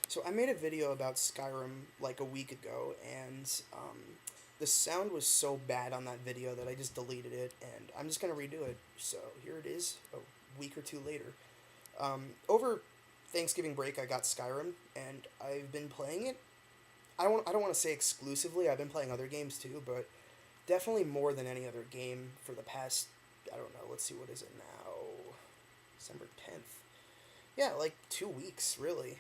So I made a video about Skyrim like a week ago, and the sound was so bad on that video that I just deleted it, and I'm just gonna redo it. So here it is, a week or two later. Over Thanksgiving break, I got Skyrim, and I've been playing it. I don't want to say exclusively. I've been playing other games too, but definitely more than any other game for the past. I don't know. Let's see, what is it now? December 10th. Yeah, like 2 weeks really.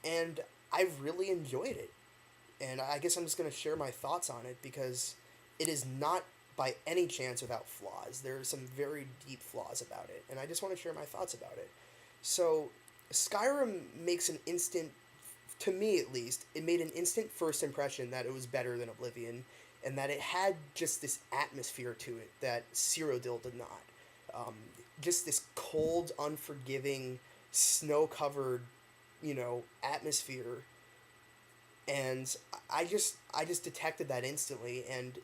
And I've really enjoyed it. And I guess I'm just going to share my thoughts on it because it is not by any chance without flaws. There are some very deep flaws about it, and I just want to share my thoughts about it. So, Skyrim makes an instant, to me at least, it made an instant first impression that it was better than Oblivion, and that it had just this atmosphere to it that Cyrodiil did not. Um, just this cold, unforgiving, snow covered, atmosphere, and I just detected that instantly, and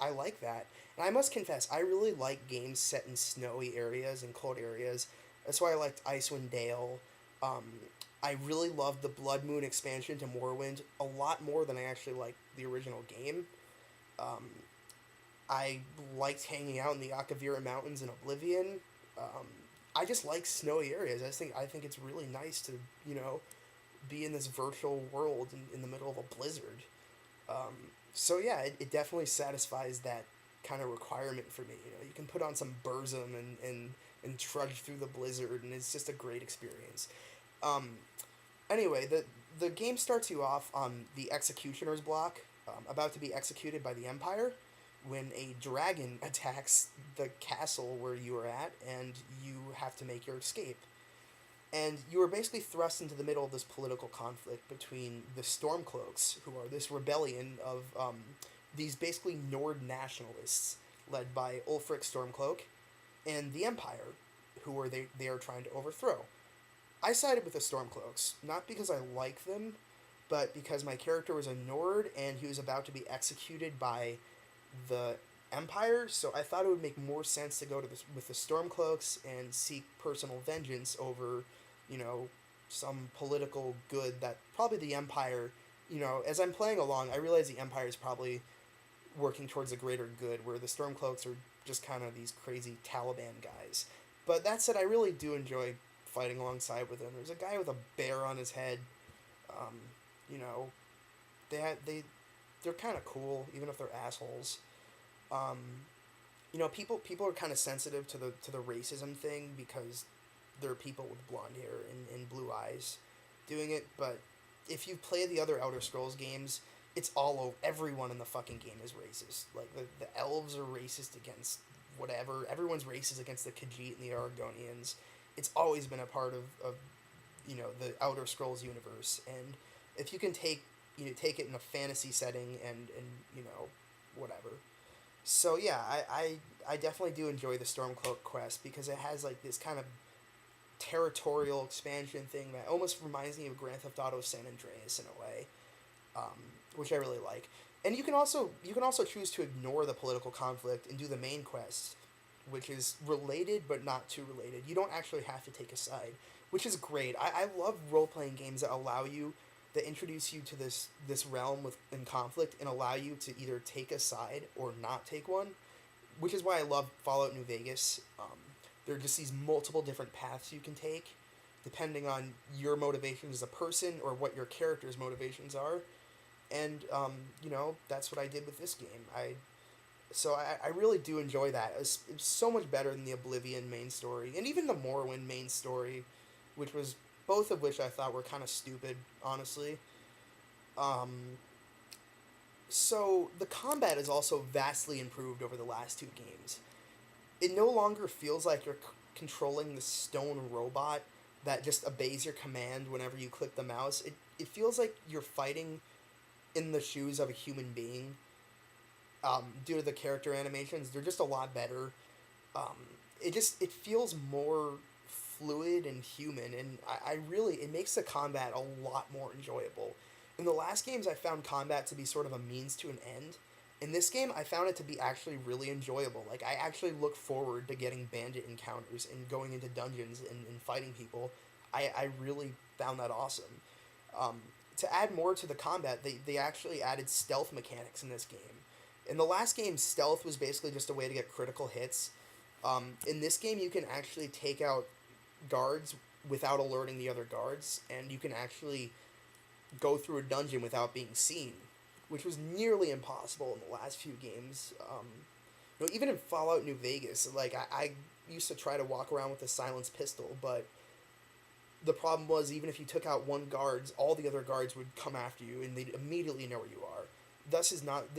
I like that. And I must confess, I really like games set in snowy areas and cold areas. That's why I liked Icewind Dale. um, I really loved the Blood Moon expansion to Morrowind a lot more than I actually liked the original game. um, I liked hanging out in the Akavira Mountains in Oblivion. um, I just like snowy areas. I think it's really nice to, you know be in this virtual world in the middle of a blizzard. Um, so yeah, it definitely satisfies that kind of requirement for me. You can put on some Burzum and trudge through the blizzard, and it's just a great experience. Um, anyway, the game starts you off on the Executioner's block, about to be executed by the Empire, when a dragon attacks the castle where you are at, and you have to make your escape. And you are basically thrust into the middle of this political conflict between the Stormcloaks, who are this rebellion of these basically Nord nationalists led by Ulfric Stormcloak, and the Empire, who they are trying to overthrow. I sided with the Stormcloaks, not because I like them, but because my character was a Nord and he was about to be executed by the Empire, so I thought it would make more sense to go with the Stormcloaks and seek personal vengeance over, you know, some political good that probably the Empire, as I'm playing along, I realize the Empire is probably working towards a greater good, where the Stormcloaks are just kind of these crazy Taliban guys. But that said, I really do enjoy fighting alongside with them. There's a guy with a bear on his head. Um, you know, they had, they're kind of cool, even if they're assholes. Um, people are kind of sensitive to the racism thing because there are people with blonde hair and blue eyes doing it. But if you play the other Outer Scrolls games, it's all over. Everyone in the fucking game is racist. Like the elves are racist against whatever. Everyone's racist against the Khajiit and the Argonians. It's always been a part of the Outer Scrolls universe. And if you can take it in a fantasy setting and whatever. So yeah, I definitely do enjoy the Stormcloak quest because it has like this kind of territorial expansion thing that almost reminds me of Grand Theft Auto San Andreas in a way, um, which I really like. And you can also choose to ignore the political conflict and do the main quest, which is related but not too related. You don't actually have to take a side, which is great. I love role playing games that introduce you to this realm in conflict and allow you to either take a side or not take one, which is why I love Fallout New Vegas. There are just these multiple different paths you can take, depending on your motivations as a person or what your character's motivations are, and that's what I did with this game. I really do enjoy that. It's so much better than the Oblivion main story and even the Morrowind main story, which was both of which I thought were kind of stupid, honestly. Um, so the combat is also vastly improved over the last two games. It no longer feels like you're controlling the stone robot that just obeys your command whenever you click the mouse. It feels like you're fighting in the shoes of a human being. Due to the character animations, they're just a lot better. Um, it feels more fluid and human, and I really it makes the combat a lot more enjoyable. In the last games, I found combat to be sort of a means to an end. In this game, I found it to be actually really enjoyable. Like, I actually look forward to getting bandit encounters and going into dungeons and fighting people. I really found that awesome. Um, to add more to the combat, they actually added stealth mechanics in this game. In the last game, stealth was basically just a way to get critical hits. In this game, you can actually take out guards without alerting the other guards, and you can actually go through a dungeon without being seen, which was nearly impossible in the last few games. Even in Fallout New Vegas, like I used to try to walk around with a silenced pistol, but the problem was even if you took out one guard, all the other guards would come after you, and they'd immediately know where you are. This is not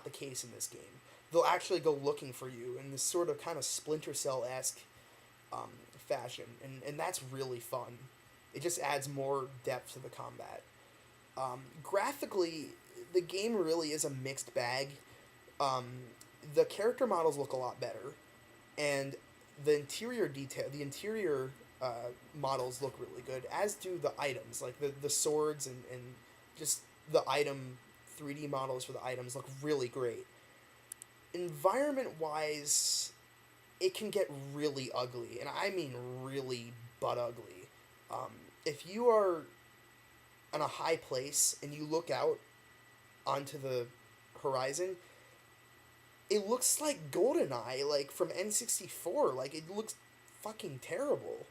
the case in this game. They'll actually go looking for you in this sort of kind of Splinter Cell esque fashion, and that's really fun. It just adds more depth to the combat. Graphically, the game really is a mixed bag. Um, the character models look a lot better, and the interior models look really good, as do the items, like the swords and just the item 3D models for the items look really great. Environment wise, it can get really ugly, and I mean really butt ugly. If you are on a high place and you look out onto the horizon, it looks like GoldenEye, like from N64. Like, it looks fucking terrible.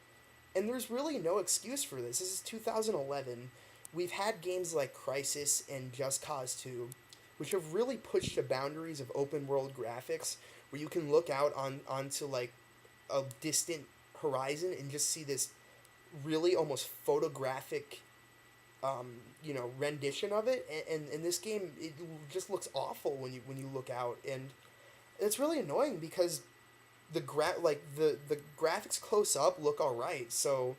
And there's really no excuse for this. This is 2011. We've had games like Crysis and Just Cause 2, which have really pushed the boundaries of open world graphics, where you can look out onto like a distant horizon and just see this really almost photographic rendition of it. And in this game, it just looks awful when you look out, and it's really annoying because the graphics close up look all right, so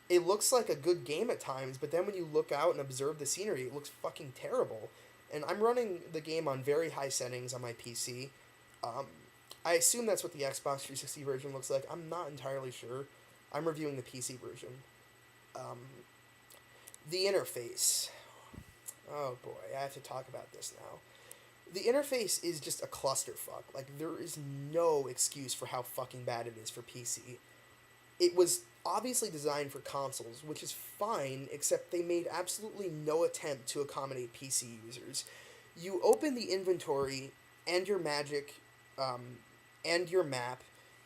it looks like a good game at times, but then when you look out and observe the scenery, it looks fucking terrible. And I'm running the game on very high settings on my PC. I assume that's what the Xbox 360 version looks like. I'm not entirely sure. I'm reviewing the PC version. Um, the interface. Oh boy, I have to talk about this now. The interface is just a clusterfuck. Like, there is no excuse for how fucking bad it is for PC. It was obviously designed for consoles, which is fine, except they made absolutely no attempt to accommodate PC users. You open the inventory and your magic and your map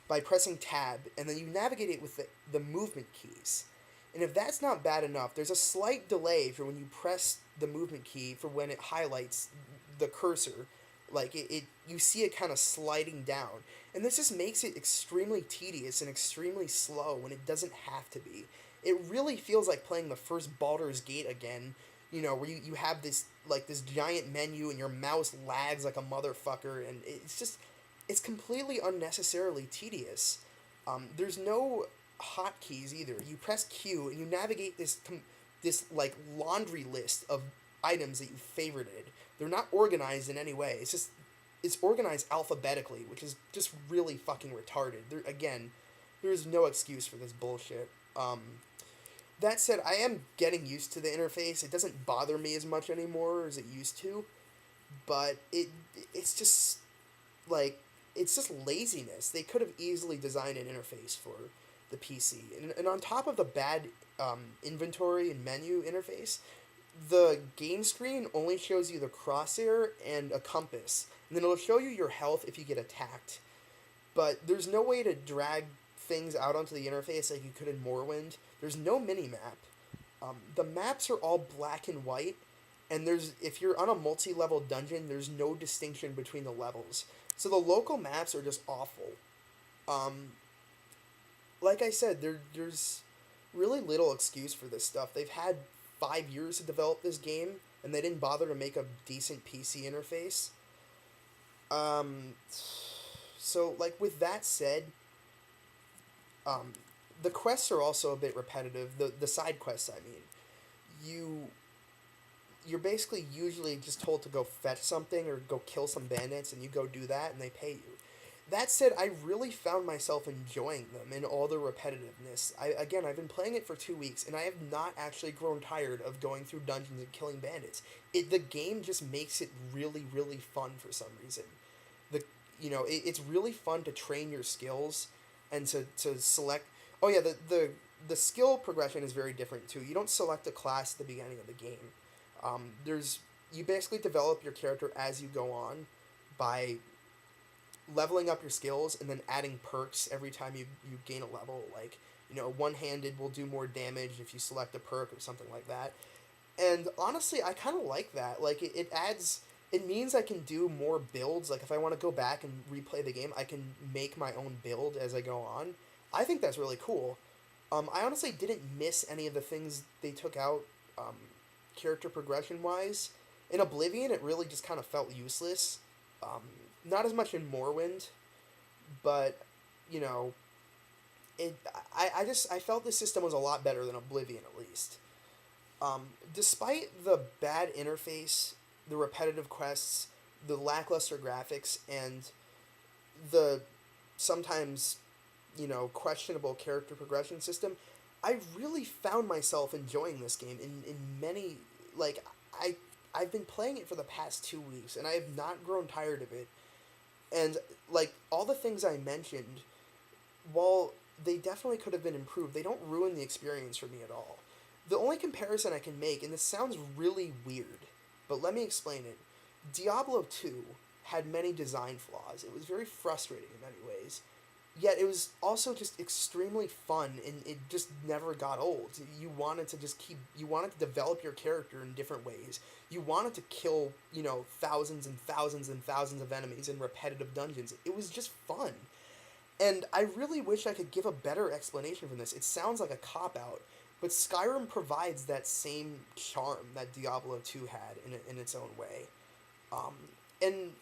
by pressing tab, and then you navigate it with the movement keys. And if that's not bad enough, there's a slight delay for when you press the movement key for when it highlights the cursor. Like, you see it kind of sliding down. And this just makes it extremely tedious and extremely slow when it doesn't have to be. It really feels like playing the first Baldur's Gate again, where you have this giant menu and your mouse lags like a motherfucker, and it's completely unnecessarily tedious. There's no hotkeys either. You press Q and you navigate this laundry list of items that you favorited. They're not organized in any way. It's organized alphabetically, which is just really fucking retarded. There's no excuse for this bullshit. That said, I am getting used to the interface. It doesn't bother me as much anymore as it used to, but it's just laziness. They could have easily designed an interface for the PC. And on top of the bad inventory and menu interface, the game screen only shows you the crosshair and a compass. And then it'll show you your health if you get attacked. But there's no way to drag things out onto the interface like you could in Morrowind. There's no mini-map. The maps are all black and white, and if you're on a multi-level dungeon, there's no distinction between the levels. So the local maps are just awful. Like I said, there's really little excuse for this stuff. They've had 5 years to develop this game, and they didn't bother to make a decent PC interface. So, with that said, the quests are also a bit repetitive. The side quests, I mean. You're basically usually just told to go fetch something or go kill some bandits, and you go do that, and they pay you. That said, I really found myself enjoying them in all the repetitiveness. I've been playing it for 2 weeks, and I have not actually grown tired of going through dungeons and killing bandits. The game just makes it really, really fun for some reason. It's really fun to train your skills and to select. Oh yeah, the the skill progression is very different too. You don't select a class at the beginning of the game. There's you basically develop your character as you go on by leveling up your skills and then adding perks every time you gain a level. Like, one-handed will do more damage if you select a perk or something like that. And honestly, I kind of like that. Like, it adds, it means I can do more builds. Like, if I want to go back and replay the game, I can make my own build as I go on. I think that's really cool. I honestly didn't miss any of the things they took out, character progression wise. In Oblivion, it really just kind of felt useless. Um, Not as much in Morrowind, but you know, I felt the system was a lot better than Oblivion at least. Despite the bad interface, the repetitive quests, the lackluster graphics, and the sometimes, questionable character progression system, I really found myself enjoying this game in many, like, I, I've been playing it for the past 2 weeks, and I have not grown tired of it. And, like, all the things I mentioned, while they definitely could have been improved, they don't ruin the experience for me at all. The only comparison I can make, and this sounds really weird, but let me explain it. Diablo 2 had many design flaws. It was very frustrating in many ways. Yet it was also just extremely fun, and it just never got old. You wanted to develop your character in different ways. You wanted to kill, thousands and thousands and thousands of enemies in repetitive dungeons. It was just fun. And I really wish I could give a better explanation for this. It sounds like a cop-out, but Skyrim provides that same charm that Diablo 2 had in its own way. And,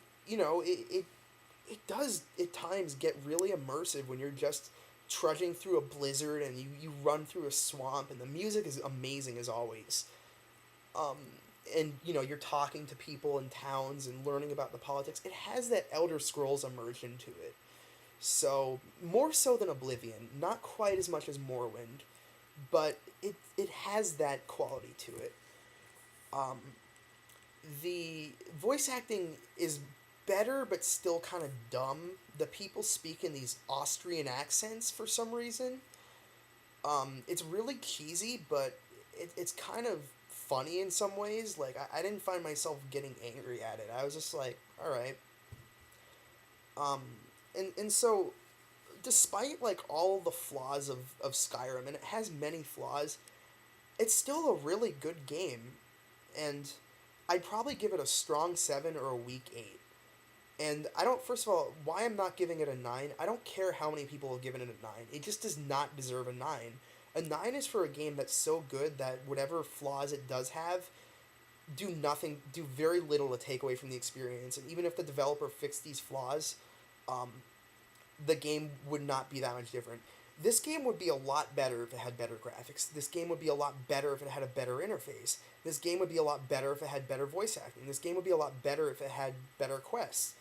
it does at times get really immersive when you're just trudging through a blizzard and you run through a swamp, and the music is amazing as always. Um, and, you're talking to people in towns and learning about the politics. It has that Elder Scrolls immersion to it. So, more so than Oblivion, not quite as much as Morrowind, but it has that quality to it. Um, the voice acting is better, but still kind of dumb. The people speak in these Austrian accents for some reason. It's really cheesy, but it's kind of funny in some ways. Like, I didn't find myself getting angry at it. I was just like, alright. Um, and so, despite, like, all the flaws of Skyrim, and it has many flaws, it's still a really good game. And I'd probably give it a strong 7 or a weak 8. And I don't, first of all, why I'm not giving it a 9, I don't care how many people have given it a 9. It just does not deserve a 9. A 9 is for a game that's so good that whatever flaws it does have do very little to take away from the experience. And even if the developer fixed these flaws, um, the game would not be that much different. This game would be a lot better if it had better graphics. This game would be a lot better if it had a better interface. This game would be a lot better if it had better voice acting. This game would be a lot better if it had better quests.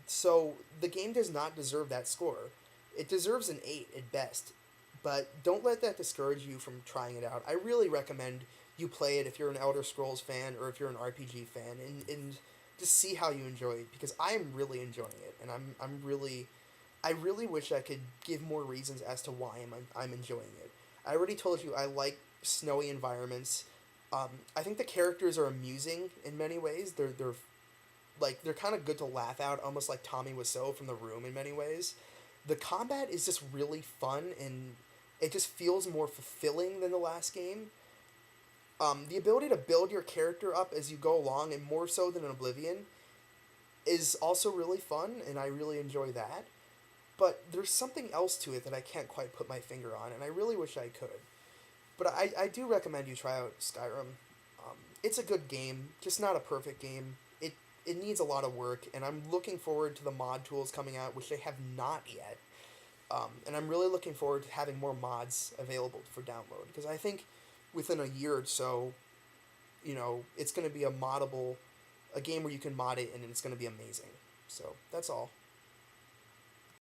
So, the game does not deserve that score. It deserves an 8 at best. But don't let that discourage you from trying it out. I really recommend you play it if you're an Elder Scrolls fan or if you're an RPG fan, and just see how you enjoy it, because I am really enjoying it, and I really wish I could give more reasons as to why I'm enjoying it. I already told you I like snowy environments. I think the characters are amusing in many ways. They're kind of good to laugh out, almost like Tommy Wiseau from The Room in many ways. The combat is just really fun, and it just feels more fulfilling than the last game. The ability to build your character up as you go along, and more so than in Oblivion, is also really fun, and I really enjoy that. But there's something else to it that I can't quite put my finger on, and I really wish I could. But I do recommend you try out Skyrim. It's a good game, just not a perfect game. It needs a lot of work, and I'm looking forward to the mod tools coming out, which they have not yet. And I'm really looking forward to having more mods available for download, because I think within a year or so, it's going to be a game where you can mod it, and it's going to be amazing. So, that's all.